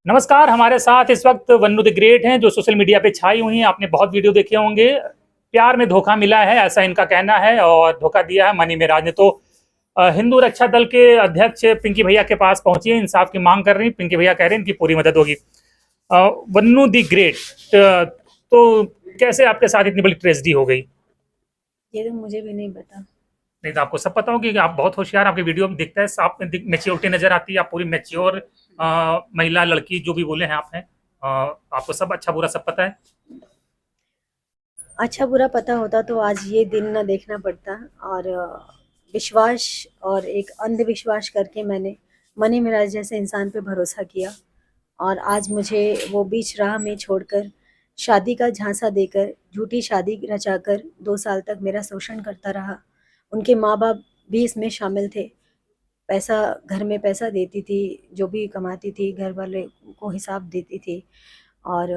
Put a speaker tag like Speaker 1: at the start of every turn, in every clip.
Speaker 1: नमस्कार, हमारे साथ इस वक्त वन्नू द ग्रेट हैं जो सोशल मीडिया पे छाई हुई हैं। आपने बहुत वीडियो देखे होंगे। प्यार में धोखा मिला है ऐसा इनका कहना है और धोखा दिया है मनी मेराज ने। तो हिंदू रक्षा दल के अध्यक्ष पिंकी भैया के पास पहुंची है, इंसाफ की मांग कर रही। पिंकी भैया कह रहे हैं इनकी पूरी मदद होगी। वन्नू द ग्रेट, तो कैसे आपके साथ इतनी बड़ी ट्रेजेडी हो गई?
Speaker 2: ये तो मुझे भी नहीं पता।
Speaker 1: नहीं तो आपको सब पता होगी कि आप बहुत होशियार, आपके वीडियो में दिखता है, आप मेच्योरिटी नजर आती है, आप पूरी मेच्योर महिला लड़की जो भी बोले हैं आप हैं। आपको सब अच्छा बुरा सब पता है।
Speaker 2: अच्छा बुरा पता होता तो आज ये दिन ना देखना पड़ता। और विश्वास और एक अंधविश्वास करके मैंने मनी मिराज जैसे इंसान पे भरोसा किया, और आज मुझे वो बीच राह में छोड़कर शादी का झांसा देकर झूठी शादी रचाकर 2 साल तक मेरा शोषण करता रहा। उनके माँ बाप भी इसमें शामिल थे। पैसा, घर में पैसा देती थी, जो भी कमाती थी घर वाले को हिसाब देती थी, और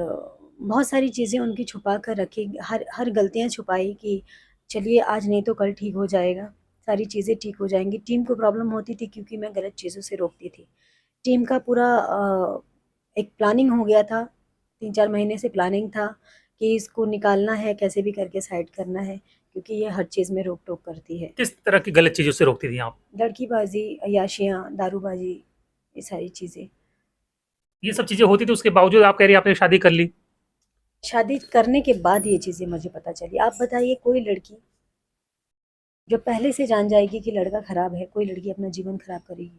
Speaker 2: बहुत सारी चीज़ें उनकी छुपा कर रखी, हर हर गलतियाँ छुपाई कि चलिए आज नहीं तो कल ठीक हो जाएगा, सारी चीज़ें ठीक हो जाएंगी। टीम को प्रॉब्लम होती थी क्योंकि मैं गलत चीज़ों से रोकती थी। टीम का पूरा एक प्लानिंग हो गया था, 3-4 महीने से प्लानिंग था कि इसको निकालना है, कैसे भी करके साइड करना है, क्योंकि ये हर चीज़ में रोक टोक करती है।
Speaker 1: किस तरह की गलत चीजों से रोकती थी आप?
Speaker 2: लड़कीबाजी, अय्याशियाँ, दारूबाजी, ये सारी चीज़ें।
Speaker 1: ये सब चीजें होती थी, उसके बावजूद आप कह रही हैं आपने शादी कर ली।
Speaker 2: शादी करने के बाद ये चीज़ें मुझे पता चली। आप बताइए, कोई लड़की जो पहले से जान जाएगी कि लड़का खराब है, कोई लड़की अपना जीवन खराब करेगी?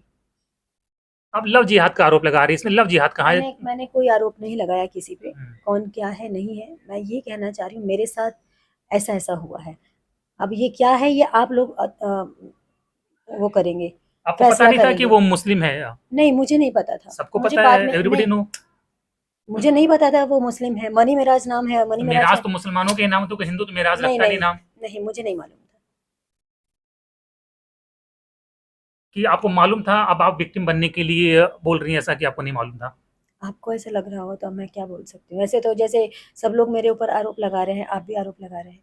Speaker 1: आप लव जिहाद का आरोप लगा रही है, इसमें लव जिहाद कहाँ है?
Speaker 2: मैंने कोई आरोप नहीं लगाया किसी पे,
Speaker 1: हम्म।
Speaker 2: कौन क्या है नहीं है। मैं ये कहना चाह रही हूँ मेरे साथ ऐसा ऐसा हुआ है। अब ये क्या है, ये आप लोग वो करेंगे,
Speaker 1: आपको पता
Speaker 2: फैसला
Speaker 1: नहीं था कि
Speaker 2: करेंगे।
Speaker 1: वो मुस्लिम है?
Speaker 2: नहीं, मुझे नहीं पता था।
Speaker 1: सबको
Speaker 2: मुझे
Speaker 1: पता
Speaker 2: बाद
Speaker 1: है,
Speaker 2: में
Speaker 1: एवरीबडी
Speaker 2: नहीं,
Speaker 1: नो।
Speaker 2: मुझे नहीं पता था वो मुस्लिम है। मनी मेराज नाम है, मनी मेराज
Speaker 1: मेराज
Speaker 2: है।
Speaker 1: तो मुसलमानों के नाम, तो हिंदू तो मेराज
Speaker 2: नहीं
Speaker 1: रखता नहीं
Speaker 2: नहीं
Speaker 1: नाम।
Speaker 2: नहीं, मुझे नहीं मालूम था।
Speaker 1: कि आपको मालूम था, अब आप विक्टिम बनने के लिए बोल रही हैं ऐसा कि आपको नहीं मालूम था?
Speaker 2: आपको ऐसा लग रहा हो तो अब मैं क्या बोल सकती हूँ। वैसे तो जैसे सब लोग मेरे ऊपर आरोप लगा रहे हैं, आप भी आरोप लगा रहे हैं।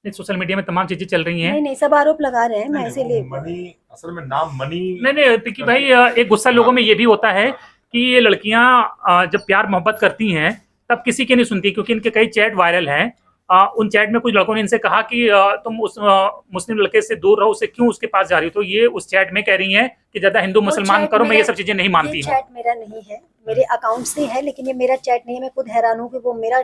Speaker 1: नहीं, सोशल मीडिया में तमाम चीजें चल रही हैं।
Speaker 2: नहीं नहीं, सब आरोप लगा रहे हैं,
Speaker 3: नहीं
Speaker 2: मैं
Speaker 3: नहीं, वो
Speaker 2: इसीलिए
Speaker 3: मनी, असल में नाम मनी।
Speaker 1: नहीं नहीं पिंकी भाई, एक गुस्सा लोगों में ये भी होता है कि ये लड़कियां जब प्यार मोहब्बत करती हैं तब किसी की नहीं सुनती, क्योंकि इनके कई चैट वायरल हैं। उन चैट में कुछ लड़कों ने इनसे कहा कि तुम उस मुस्लिम लड़के से दूर रहो, उसे क्यों उसके पास जा रही हो? तो ये उस चैट में कह रही हैं कि ज्यादा हिंदू
Speaker 2: वो
Speaker 1: मुसलमान
Speaker 2: चैट
Speaker 1: करो, मैं
Speaker 2: मेरा,
Speaker 1: ये सब चीजें नहीं
Speaker 2: ये
Speaker 1: मानती हूँ।
Speaker 2: चैट मेरा नहीं है, मेरे अकाउंट से है, लेकिन ये मेरा चैट नहीं है। मैं खुद हैरान हूँ कि वो मेरा,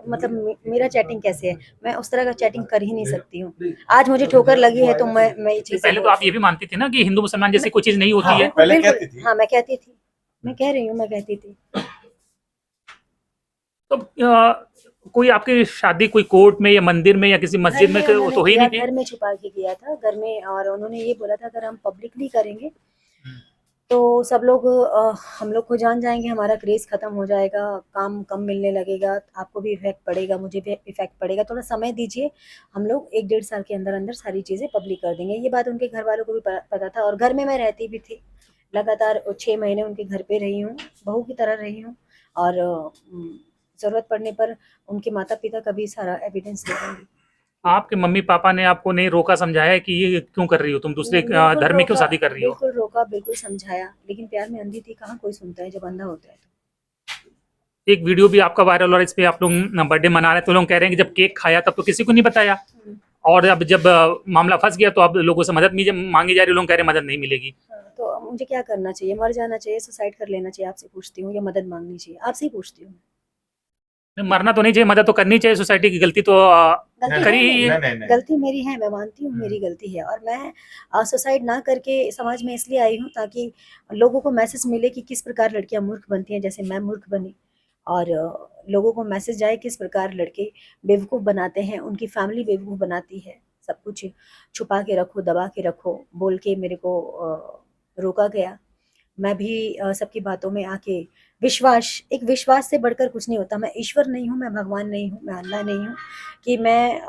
Speaker 2: मतलब मेरा चैटिंग कैसे है। मैं उस तरह का चैटिंग कर ही नहीं सकती हूँ। आज मुझे ठोकर लगी है तो मैं ये
Speaker 1: नहीं,
Speaker 2: चीजें
Speaker 1: पहले तो
Speaker 2: बोल
Speaker 1: आप
Speaker 2: रही
Speaker 1: ये भी
Speaker 2: हूँ।
Speaker 1: मानती थी ना कि हिंदू मुसलमान जैसी कोई चीज नहीं
Speaker 2: हाँ
Speaker 1: होती है।
Speaker 3: पहले
Speaker 2: बिल्कुल,
Speaker 3: कहती थी।
Speaker 2: हाँ मैं कहती थी, मैं कह रही हूँ, मैं कहती थी।
Speaker 1: तो कोई आपकी शादी कोई कोर्ट में या मंदिर में या किसी
Speaker 2: घर
Speaker 1: मस्जिद में
Speaker 2: में
Speaker 1: वो
Speaker 2: उन्होंने
Speaker 1: तो ही
Speaker 2: किया,
Speaker 1: नहीं थी?
Speaker 2: घर में छुपा के किया था, घर में। और उन्होंने ये बोला था अगर हम पब्लिकली करेंगे तो सब लोग, हम लोग को जान जाएंगे, हमारा क्रेज खत्म हो जाएगा, काम कम मिलने लगेगा, आपको भी इफेक्ट पड़ेगा, मुझे भी इफेक्ट पड़ेगा, थोड़ा समय दीजिए, हम लोग 1-1.5 साल के अंदर अंदर सारी चीज़ें पब्लिक कर देंगे। ये बात उनके घर वालों को भी पता था, और घर में मैं रहती भी थी। लगातार 6 महीने उनके घर पे रही हूँ, बहू की तरह रही हूँ। और ज़रूरत पड़ने पर उनके माता पिता का भी सारा एविडेंस दे दूँगी।
Speaker 1: आपके मम्मी पापा ने आपको नहीं रोका समझाया कि ये क्यों कर रही हो, तुम दूसरे
Speaker 2: बिल्कुल
Speaker 1: धर्म में क्यों
Speaker 2: रोका,
Speaker 1: शादी कर रही हो?
Speaker 2: बिल्कुल रोका, बिल्कुल समझाया, लेकिन प्यार में अंधी थी, कहाँ कोई सुनता है जब अंधा होता है तो।
Speaker 1: एक वीडियो भी आपका वायरल हो रहा है, इस पे आप लोग बर्थडे मना रहे हैं तो लोग कह रहे हैं कि जब केक खाया तब तो किसी को नहीं बताया,
Speaker 2: हुँ।
Speaker 1: और अब जब मामला फंस गया तो अब लोगों से मदद मांगी जा रही है, लोग कह रहे हैं मदद नहीं मिलेगी।
Speaker 2: हाँ, तो अब मुझे क्या करना चाहिए? मर जाना चाहिए, सुसाइड कर लेना चाहिए? आपसे पूछती हूँ, या मदद माँगनी चाहिए? आपसे ही पूछती हूँ।
Speaker 1: मरना तो नहीं चाहिए, मदद तो करनी चाहिए, सोसाइटी की गलती तो
Speaker 2: गलती
Speaker 1: करी
Speaker 2: है
Speaker 1: ही
Speaker 2: मेरी,
Speaker 1: है।
Speaker 3: नहीं नहीं।
Speaker 2: गलती मेरी है, मैं मानती हूँ मेरी गलती है, और मैं सुसाइड ना करके समाज में इसलिए आई हूँ ताकि लोगों को मैसेज मिले कि किस प्रकार लड़कियाँ मूर्ख बनती हैं, जैसे मैं मूर्ख बनी। और लोगों को मैसेज जाए किस प्रकार लड़के बेवकूफ़ बनाते हैं, उनकी फैमिली बेवकूफ़ बनाती है। सब कुछ छुपा के रखो, दबा के रखो, बोल के मेरे को रोका गया। मैं भी सबकी बातों में आके, विश्वास, एक विश्वास से बढ़कर कुछ नहीं होता। मैं ईश्वर नहीं हूँ, मैं भगवान नहीं हूँ, मैं अल्लाह नहीं हूँ कि मैं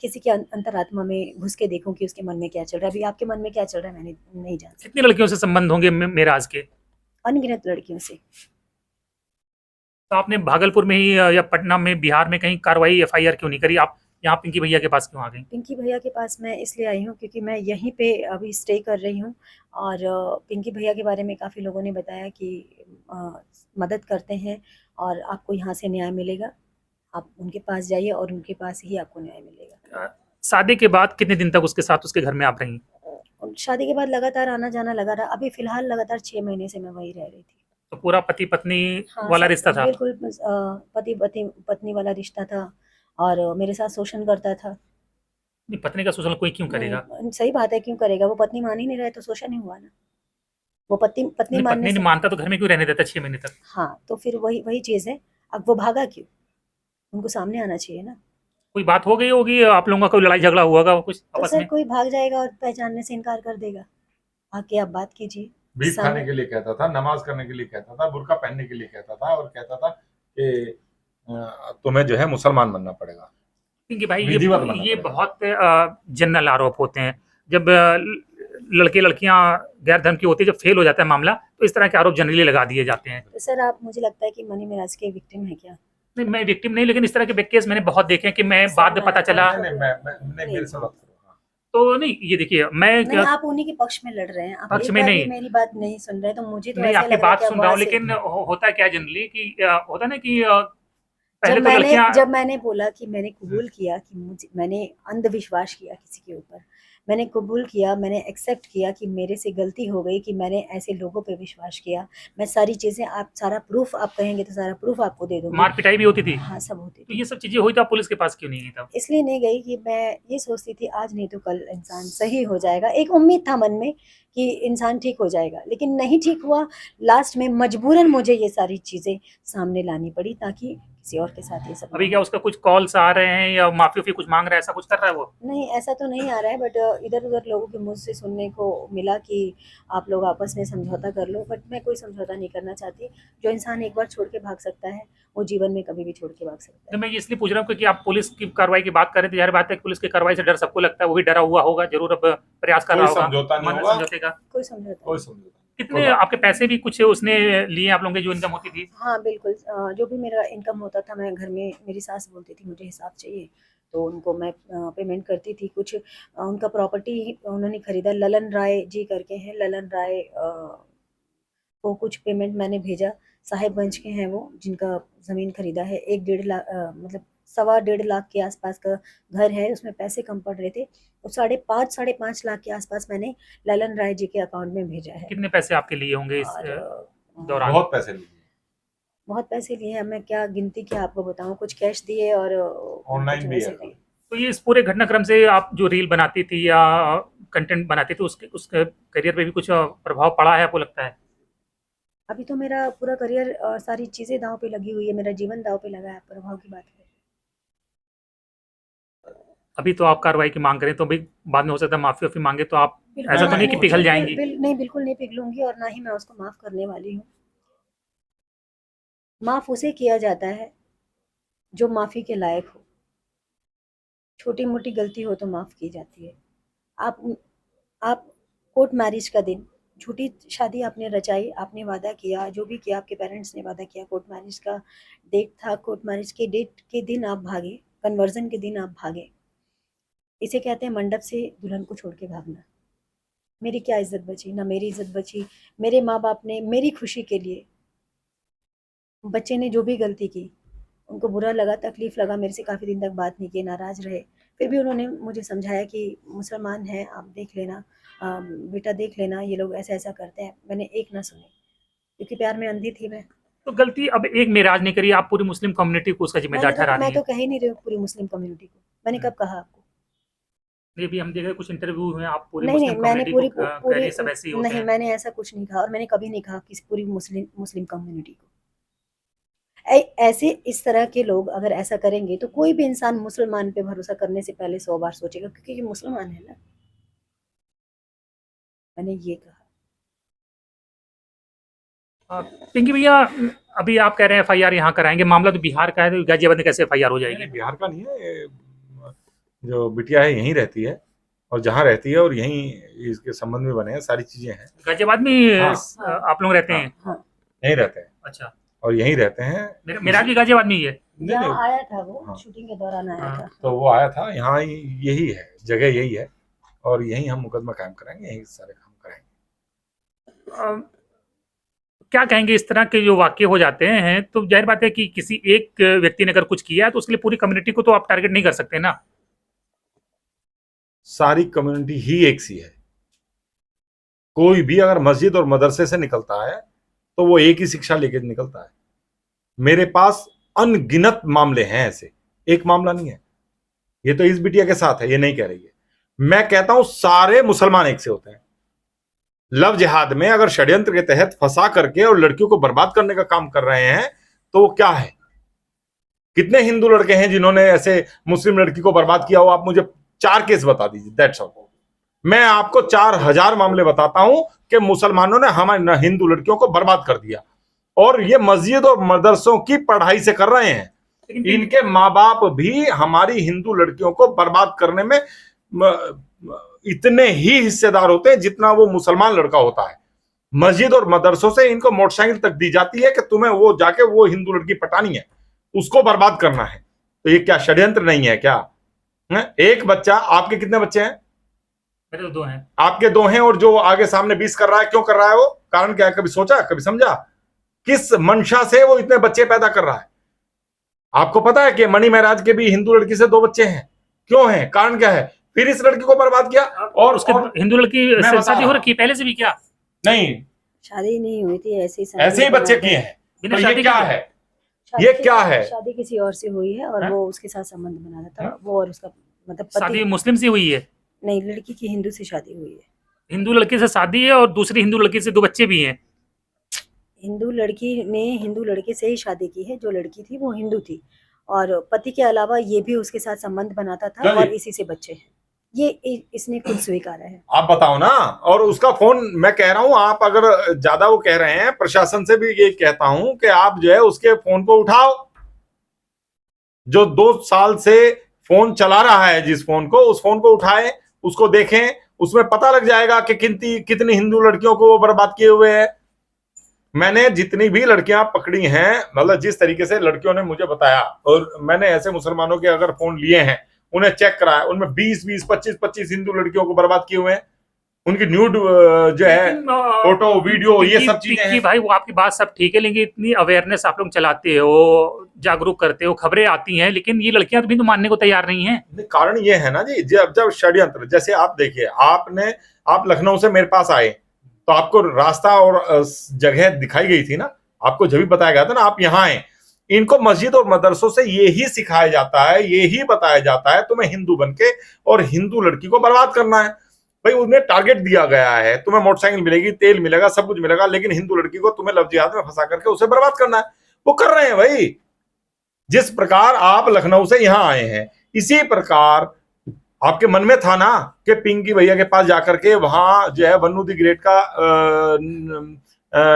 Speaker 2: किसी के अंतरात्मा में घुस के देखूँ कि उसके मन में क्या चल रहा है। अभी आपके मन में क्या चल रहा है मैंने नहीं जान सकती।
Speaker 1: कितनी लड़कियों से संबंध होंगे मेराज के?
Speaker 2: अनगिनत लड़कियों से।
Speaker 1: तो आपने भागलपुर में ही या पटना में, बिहार में कहीं कार्रवाई, एफआईआर क्यों नहीं करी? आप यहाँ पिंकी भैया के पास क्यों आ गई?
Speaker 2: पिंकी भैया के पास मैं इसलिए आई हूँ क्योंकि मैं यहीं पे अभी स्टे कर रही हूँ, और पिंकी भैया के बारे में काफ़ी लोगों ने बताया कि मदद करते हैं और आपको यहाँ से न्याय मिलेगा। आप उनके पास जाइए और उनके पास ही आपको न्याय मिलेगा।
Speaker 1: शादी के बाद कितने दिन तक उसके साथ उसके घर में आप रही?
Speaker 2: और शादी के बाद लगातार आना जाना लगा रहा। अभी फिलहाल लगातार 6 महीने से मैं वहीं रह रही थी।
Speaker 1: तो पूरा पति पत्नी
Speaker 2: हाँ,
Speaker 1: वाला
Speaker 2: सब
Speaker 1: रिश्ता था?
Speaker 2: बिल्कुल पति पत्नी वाला रिश्ता था और मेरे साथ शोषण करता था।
Speaker 1: नहीं, पत्नी का शोषण कोई क्यों करेगा?
Speaker 2: नहीं, सही बात है, क्यों करेगा? वो पत्नी मान ही नहीं रहे तो शोषण ही हुआ ना। वो पत्नी पत्नी
Speaker 1: नहीं,
Speaker 2: मानने
Speaker 1: पत्नी नहीं
Speaker 2: से
Speaker 1: मानता तो घर में क्यों रहने देता 6 महीने तक?
Speaker 2: हाँ, तो फिर वही वही चीज़ है। अब वो भागा क्यों? उनको सामने आना चाहिए ना।
Speaker 1: कोई बात हो गई होगी, आप लोगों का कोई लड़ाई झगड़ा हुआ होगा कुछ
Speaker 2: तो
Speaker 1: आपस
Speaker 2: सर
Speaker 1: में?
Speaker 2: कोई भाग जाएगा और पहचानने से इनकार कर देगा? आके आप बात कीजिए।
Speaker 3: बीफ
Speaker 2: सामने
Speaker 3: खाने के लिए कहता था, नमाज करने के लिए कहता था, बुर्का पहनने के लिए कहता था और कहता था कि तुम्हें जो है मुसलमान बनना पड़ेगा,
Speaker 1: क्योंकि भाई
Speaker 3: विधिवत बनना
Speaker 1: ये
Speaker 3: पड़ेगा।
Speaker 1: बहुत जनरल आरोप होते हैं। जब लड़के लड़कियां गैर धर्म की होती है, जब फेल हो जाता है मामला, तो इस तरह के आरोप जनरली लगा दिए जाते हैं।
Speaker 2: तो सर आप, मुझे लगता है कि मनी मिराज के विक्टिम है क्या?
Speaker 1: नहीं, मैं विक्टिम नहीं, लेकिन इस तरह के केस मैंने बहुत देखे हैं कि मैं
Speaker 2: सर,
Speaker 1: बाद में पता चला।
Speaker 3: नहीं नहीं मैं मेरे से बात करो। हाँ।
Speaker 1: तो नहीं, ये देखिए मैं
Speaker 2: नहीं, आप उन्हीं के पक्ष में लड़ रहे हैं। आप
Speaker 1: पक्ष
Speaker 2: एक
Speaker 1: में
Speaker 2: बार भी
Speaker 1: नहीं।
Speaker 2: मेरी बात नहीं सुन रहे, तो मुझे तो
Speaker 1: नहीं,
Speaker 2: ऐसा
Speaker 1: आपकी
Speaker 2: लग रहा है
Speaker 1: बात
Speaker 2: कि
Speaker 1: सुन
Speaker 2: आप
Speaker 1: रहा हूँ,
Speaker 2: वहां से
Speaker 1: लेकिन होता क्या जनरली कि होता ना कि पहले तो लड़कियां
Speaker 2: जब मैंने बोला कि मैंने कबूल किया कि मुझे, मैंने अंधविश्वास किया किसी के ऊपर, मैंने कबूल किया, मैंने एक्सेप्ट किया कि मेरे से गलती हो गई, कि मैंने ऐसे लोगों पे विश्वास किया। मैं सारी चीज़ें, आप सारा प्रूफ आप कहेंगे तो सारा प्रूफ आपको दे दूंगी।
Speaker 1: मार पिटाई भी होती थी।
Speaker 2: हाँ, सब होती
Speaker 1: तो
Speaker 2: थी।
Speaker 1: ये सब चीजें हुई तो आप पुलिस के पास क्यों नहीं गई तब?
Speaker 2: इसलिए नहीं गई कि मैं ये सोचती थी आज नहीं तो कल इंसान सही हो जाएगा। एक उम्मीद था मन में कि इंसान ठीक हो जाएगा, लेकिन नहीं ठीक हुआ। लास्ट में मजबूरन मुझे ये सारी चीज़ें सामने लानी पड़ी ताकि किसी और के साथ ये सब
Speaker 1: अभी
Speaker 2: ना
Speaker 1: क्या
Speaker 2: हो।
Speaker 1: उसका कुछ कॉल्स आ रहे हैं या माफी वाफी कुछ मांग रहा है, ऐसा कुछ कर रहा है वो?
Speaker 2: नहीं, ऐसा तो नहीं आ रहा है, बट इधर-उधर लोगों के मुँह से सुनने को मिला कि आप लोग आपस में समझौता कर लो, बट मैं कोई समझौता नहीं करना चाहती। जो इंसान एक बार छोड़ के भाग सकता है, वो जीवन में कभी भी छोड़ के भाग सकता
Speaker 1: तो
Speaker 2: है।
Speaker 1: मैं ये इसलिए पूछ रहा हूँ क्योंकि आप पुलिस की कार्रवाई की बात कर रहे थे। जाहिर बात है कि पुलिस की कार्रवाई से डर सबको लगता है, वो भी डरा हुआ होगा जरूर, अब प्रयास कर
Speaker 3: कोई
Speaker 1: रहा होगा
Speaker 3: समझौता नहीं
Speaker 1: मन
Speaker 3: होगा।
Speaker 1: समझौते का।
Speaker 2: कोई समझौता
Speaker 3: कोई
Speaker 2: नहीं।
Speaker 3: समझौता
Speaker 1: कितने आपके पैसे भी कुछ उसने लिए आप लोगों की जो इनकम होती थी?
Speaker 2: हाँ, बिल्कुल। जो भी मेरा इनकम होता था, मैं घर में, मेरी सास बोलती थी मुझे हिसाब चाहिए, तो उनको मैं पेमेंट करती थी। कुछ उनका प्रॉपर्टी उन्होंने खरीदा, ललन राय जी करके हैं, ललन राय को कुछ पेमेंट मैंने भेजा। साहिबगंज के हैं वो, जिनका ज़मीन खरीदा है। 1 डेढ़ लाख, मतलब सवा डेढ़ लाख के आसपास का घर है, उसमें पैसे कम पड़ रहे थे, तो साढ़े पाँच लाख के आसपास मैंने ललन राय जी के अकाउंट में भेजा है।
Speaker 1: कितने पैसे आपके लिए होंगे इस
Speaker 2: और
Speaker 1: दौरान?
Speaker 3: बहुत पैसे लिए,
Speaker 2: बहुत पैसे लिए हैं। मैं क्या गिनती क्या आपको बताऊँ, कुछ कैश दिए और
Speaker 3: ऑनलाइन
Speaker 2: कुछ
Speaker 3: भी
Speaker 2: वैसे
Speaker 3: है।
Speaker 2: दिए।
Speaker 1: तो ये इस पूरे घटनाक्रम से आप जो रील बनाती थी या कंटेंट बनाती थी, उसके करियर पे भी कुछ प्रभाव पड़ा है आपको लगता है?
Speaker 2: अभी तो मेरा पूरा करियर, सारी चीज़ें दाँव पे लगी हुई है, मेरा जीवन दाँव पे लगा है, प्रभाव की बात है।
Speaker 1: अभी तो आप कार्रवाई की मांग करें तो भी बाद में हो सकता है माफी वाफी मांगे तो आप,
Speaker 2: बिल्कुल
Speaker 1: ऐसा तो नहीं कि पिघल जाएंगी?
Speaker 2: नहीं, बिल्कुल नहीं पिघलूँगी और ना ही मैं उसको माफ़ करने वाली हूँ। माफ़ उसे किया जाता है जो माफ़ी के लायक हो। छोटी-मोटी गलती हो तो माफ़ की जाती है। आप आप कोर्ट मैरिज का दिन, झूठी शादी आपने रचाई, आपने वादा किया, जो भी किया, आपके पेरेंट्स ने वादा किया, कोर्ट मैरिज का डेट था, कोर्ट मैरिज के डेट के दिन आप भागे, कन्वर्जन के दिन आप भागे। इसे कहते हैं मंडप से दुल्हन को छोड़ के भागना। मेरी क्या इज़्ज़त बची? ना मेरी इज़्ज़त बची। मेरे माँ-बाप ने मेरी खुशी के लिए, बच्चे ने जो भी गलती की, उनको बुरा लगा, तकलीफ़ लगा, मेरे से काफ़ी दिन तक बात नहीं की, नाराज़ रहे। फिर भी उन्होंने मुझे समझाया कि मुसलमान हैं, आप देख लेना, बेटा देख लेना, ये लोग ऐसा-ऐसा करते हैं। मैंने एक ना सुनी, क्योंकि प्यार में अंधी थी मैं।
Speaker 1: तो गलती अब एक मेराज ने करी, आप पूरी मुस्लिम कम्युनिटी को उसका जिम्मेदार ठहरा रही
Speaker 2: मैं तो
Speaker 1: हैं।
Speaker 2: कह ही नहीं रही हूँ पूरी मुस्लिम कम्युनिटी को। मैंने कब कहा आपको?
Speaker 1: ये भी हम देख रहे हैं, कुछ इंटरव्यू हुए, आप पूरी
Speaker 2: नहीं, नहीं,
Speaker 1: मुस्लिम
Speaker 2: मैंने
Speaker 1: कम्युनिटी को कह रही
Speaker 2: पूरी
Speaker 1: हैं सब ऐसे ही होते
Speaker 2: नहीं,
Speaker 1: हैं।
Speaker 2: मैंने ऐसा कुछ नहीं कहा और मैंने कभी नहीं कहा कि पूरी मुस्लिम कम्युनिटी को। ऐसे इस तरह के लोग अगर ऐसा करेंगे तो कोई भी इंसान मुसलमान पे भरोसा करने से पहले 100 बार सोचेगा, क्योंकि ये मुसलमान है ना। मैंने ये कहा।
Speaker 1: पिंकी भैया, अभी आप कह रहे हैं एफआईआर यहाँ कराएंगे, मामला तो बिहार का है, तो गाजियाबाद में कैसे एफआईआर हो जाएगी?
Speaker 3: बिहार का नहीं है ये, जो बिटिया है यहीं रहती है और जहाँ रहती है और यहीं इसके संबंध में बने हैं, सारी चीजें हैं।
Speaker 1: गाजियाबाद में
Speaker 3: हाँ।
Speaker 1: आप लोग रहते हैं?
Speaker 2: हाँ,
Speaker 3: यहीं रहते हैं
Speaker 1: अच्छा,
Speaker 3: और यहीं रहते हैं।
Speaker 1: मेरा भी गाजियाबाद में ही है।
Speaker 3: नहीं,
Speaker 2: यहाँ
Speaker 3: नहीं,
Speaker 2: आया था वो,
Speaker 3: हाँ।
Speaker 2: शूटिंग के दौरान आया
Speaker 1: हाँ।
Speaker 2: था।
Speaker 3: तो वो आया था यहाँ, यही है जगह, यही है और यहीं हम मुकदमा कायम कराएंगे, यहीं सारे काम कराएंगे।
Speaker 1: क्या कहेंगे इस तरह के जो वाक्य हो जाते हैं, तो जाहिर बात है कि किसी एक व्यक्ति ने अगर कुछ किया है तो उसके लिए पूरी कम्युनिटी को तो आप टारगेट नहीं कर सकते ना।
Speaker 3: सारी कम्युनिटी ही एक सी है। कोई भी अगर मस्जिद और मदरसे से निकलता है तो वो एक ही शिक्षा लेके निकलता है। मेरे पास अनगिनत मामले हैं ऐसे, एक मामला नहीं है। ये तो इस बिटिया के साथ है, ये नहीं कह रही है। मैं कहता हूं सारे मुसलमान एक से होते हैं। लव जिहाद में अगर षड्यंत्र के तहत फंसा करके और लड़कियों को बर्बाद करने का काम कर रहे हैं तो वो क्या है? कितने हिंदू लड़के हैं जिन्होंने ऐसे मुस्लिम लड़की को बर्बाद किया हो? आप मुझे 4 केस बता दीजिए, दैट्स ऑल। मैं आपको 4000 मामले बताता हूं कि मुसलमानों ने हमारे हिंदू लड़कियों को बर्बाद कर दिया, और ये मस्जिद और मदरसों की पढ़ाई से कर रहे हैं। इनके माँ बाप भी हमारी हिंदू लड़कियों को बर्बाद करने में इतने ही हिस्सेदार होते हैं जितना वो मुसलमान लड़का होता है। मस्जिद और मदरसों से इनको मोटरसाइकिल तक दी जाती है कि तुम्हें वो जाके वो हिंदू लड़की पटानी है, उसको बर्बाद करना है। तो ये क्या षड्यंत्र नहीं है क्या? एक बच्चा, आपके कितने बच्चे हैं?
Speaker 1: मेरे तो 2 हैं। आपके
Speaker 3: 2 हैं, और जो आगे सामने 20 कर रहा है, क्यों कर रहा है? वो कारण क्या है? कभी सोचा, कभी समझा? किस मंशा से वो इतने बच्चे पैदा कर रहा है? आपको पता है कि मणि महाराज के भी हिंदू लड़की से 2 बच्चे हैं। क्यों है? कारण क्या है? फिर इस लड़की को बर्बाद किया। और
Speaker 1: उसके हिंदू लड़की से शादी हो रखी पहले से भी? क्या
Speaker 3: नहीं,
Speaker 2: शादी नहीं हुई थी,
Speaker 3: ऐसे ही बच्चे किए हैं।
Speaker 1: बिना
Speaker 3: तो
Speaker 1: शादी
Speaker 3: ये क्या है? ये क्या है?
Speaker 2: शादी किसी और से हुई है और वो उसके साथ संबंध बना था। वो और उसका मतलब
Speaker 1: शादी मुस्लिम से हुई है?
Speaker 2: नहीं, लड़की की हिंदू से शादी हुई है।
Speaker 1: हिंदू लड़की से शादी है और दूसरी हिंदू लड़की से 2 बच्चे भी हैं।
Speaker 2: हिंदू लड़की ने हिंदू लड़के से ही शादी की है। जो लड़की थी वो हिंदू थी और पति के अलावा ये भी उसके साथ संबंध बनाता था और इसी से बच्चे हैं। ये इसने खुद स्वीकारा है।
Speaker 3: आप बताओ ना। और उसका फोन, मैं कह रहा हूं, आप अगर ज्यादा वो कह रहे हैं, प्रशासन से भी ये कहता हूं कि आप जो है उसके फोन को उठाओ। जो 2 साल से फोन चला रहा है, जिस फोन को, उस फोन को उठाए, उसको देखें, उसमें पता लग जाएगा कि कितनी हिंदू लड़कियों को वो बर्बाद किए हुए है। मैंने जितनी भी लड़कियां पकड़ी हैं, मतलब जिस तरीके से लड़कियों ने मुझे बताया, और मैंने ऐसे मुसलमानों के अगर फोन लिए हैं, उन्हें चेक कराया, उनमें 20-20, 25-25 हिंदू लड़कियों को बर्बाद किए हुए हैं। उनकी न्यूड जो है फोटो, वीडियो, ये सब चीजें हैं।
Speaker 1: भाई वो आपकी बात सब ठीक है, लेकिन इतनी अवेयरनेस आप लोग चलाते हो, जागरूक करते हो, खबरें आती हैं, लेकिन ये लड़कियां भी तो मानने को तैयार नहीं है।
Speaker 3: कारण ये है ना जी, जब षड्यंत्र, जैसे आप देखिए, आप लखनऊ से मेरे पास आए तो आपको रास्ता और जगह दिखाई गई थी ना, आपको जब भी बताया गया था ना आप यहाँ आए। इनको मस्जिद और मदरसों से यही सिखाया जाता है, यही बताया जाता है, तुम्हें हिंदू बनके और हिंदू लड़की को बर्बाद करना है। भाई उन्हें टारगेट दिया गया है, तुम्हें मोटरसाइकिल मिलेगी, तेल मिलेगा, सब कुछ मिलेगा, लेकिन हिंदू लड़की को तुम्हें लव जिहाद में फंसा करके उसे बर्बाद करना है। वो कर रहे हैं भाई। जिस प्रकार आप लखनऊ से यहाँ आए हैं, इसी प्रकार आपके मन में था ना कि पिंकी भैया के पास जाकर के वहां जो है वन्नू द ग्रेट का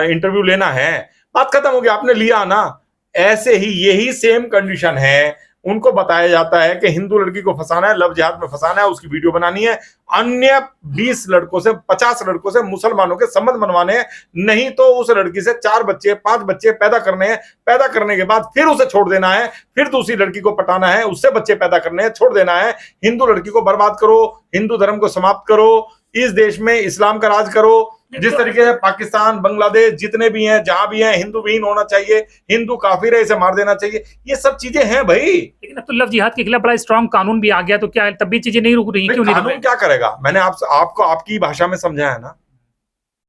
Speaker 3: इंटरव्यू लेना है। बात खत्म हो गया, आपने लिया ना। ऐसे ही यही सेम कंडीशन है। उनको बताया जाता है कि हिंदू लड़की को फंसाना है, लव जिहाद में फंसाना है, उसकी वीडियो बनानी है, अन्य 20 लड़कों से, 50 लड़कों से मुसलमानों के संबंध बनवाने हैं, नहीं तो उस लड़की से 4 बच्चे, 5 बच्चे पैदा करने हैं। पैदा करने के बाद फिर उसे छोड़ देना है, फिर दूसरी लड़की को पटाना है, उससे बच्चे पैदा करने हैं, छोड़ देना है। हिंदू लड़की को बर्बाद करो, हिंदू धर्म को समाप्त करो, इस देश में इस्लाम का राज करो। जिस तरीके से पाकिस्तान, बांग्लादेश, जितने भी हैं, जहां भी हैं, हिंदू विहीन होना चाहिए, हिंदू काफिर है, इसे मार देना चाहिए, ये सब चीजें हैं भाई।
Speaker 1: लेकिन अब तो लव जिहाद के खिलाफ बड़ा स्ट्रॉन्ग कानून भी आ गया, तो क्या तब भी चीजें नहीं रुक रही? क्यों नहीं रुक रही?
Speaker 3: क्या करेगा? मैंने आपको आपकी भाषा में समझाया है ना।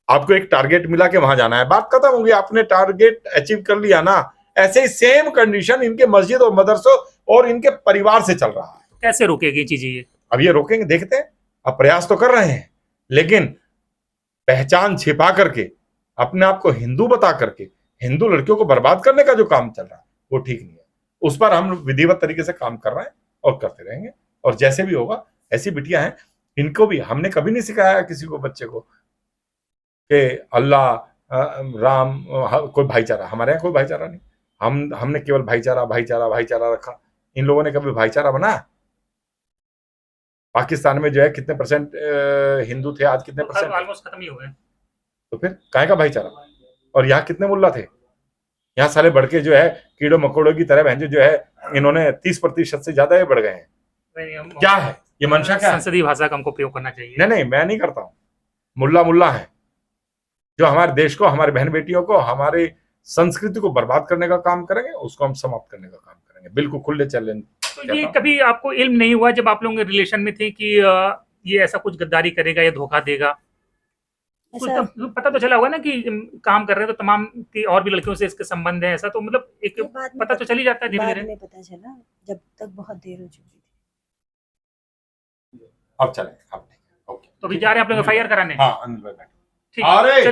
Speaker 3: आपको एक टारगेट मिला के वहां जाना है, बात खत्म होगी, आपने टारगेट अचीव कर लिया ना। ऐसे ही सेम कंडीशन इनके मस्जिद और मदरसों और इनके परिवार से चल रहा है।
Speaker 1: कैसे रोकेगी चीजें ये?
Speaker 3: अब ये रोकेंगे, देखते हैं। अब प्रयास तो कर रहे हैं, लेकिन पहचान छिपा करके, अपने आप को हिंदू बता करके हिंदू लड़कियों को बर्बाद करने का जो काम चल रहा है वो ठीक नहीं है। उस पर हम विधिवत तरीके से काम कर रहे हैं और करते रहेंगे। और जैसे भी होगा, ऐसी बिटियां हैं, इनको भी हमने कभी नहीं सिखाया किसी को, बच्चे को, कि अल्लाह, राम, कोई भाईचारा। हमारे यहाँ कोई भाईचारा नहीं। हमने केवल भाईचारा भाईचारा भाईचारा रखा। इन लोगों ने कभी भाईचारा बना? पाकिस्तान में जो है कितने परसेंट हिंदू थे, आज कितने परसेंट?
Speaker 1: ऑलमोस्ट खत्म ही हो गए।
Speaker 3: तो फिर काहे का भाईचारा? और यहाँ कितने मुल्ला थे? यहाँ साले बढ़ के जो है कीड़ों मकोड़ों की तरह बहन जो है, इन्होंने 30% से ज्यादा बढ़ गए हैं। क्या है ये मंशा? क्या
Speaker 1: संसदीय भाषा का हमको प्रयोग करना चाहिए?
Speaker 3: नहीं, मैं नहीं करता हूँ। मुल्ला है, जो हमारे देश को, हमारे बहन बेटियों को, हमारे संस्कृति को बर्बाद करने का काम करेंगे, उसको हम समाप्त करने का काम करेंगे। बिल्कुल खुले चैलेंज।
Speaker 1: तो ये कभी आपको इल्म नहीं हुआ जब आप लोग रिलेशन में थे कि ये ऐसा कुछ गद्दारी करेगा या धोखा देगा? कुछ
Speaker 2: ऐसा
Speaker 1: तो पता तो चला होगा ना कि काम कर रहे हैं तो तमाम की और भी लड़कियों से इसके संबंध है, ऐसा तो मतलब एक
Speaker 2: ये बाद में
Speaker 1: पता तो चल ही जाता है धीरे
Speaker 2: बाद
Speaker 1: धीरे।
Speaker 2: में पता चला, जब तक बहुत देर हो चुकी थी।
Speaker 3: अब चलें, अब ठीक है, ओके।
Speaker 1: तो अभी जा रहे हैं आप लोग FIR कराने?
Speaker 3: हाँ, अनिल भाई बैठो।
Speaker 1: ठीक है,
Speaker 3: अरे
Speaker 1: चलिए।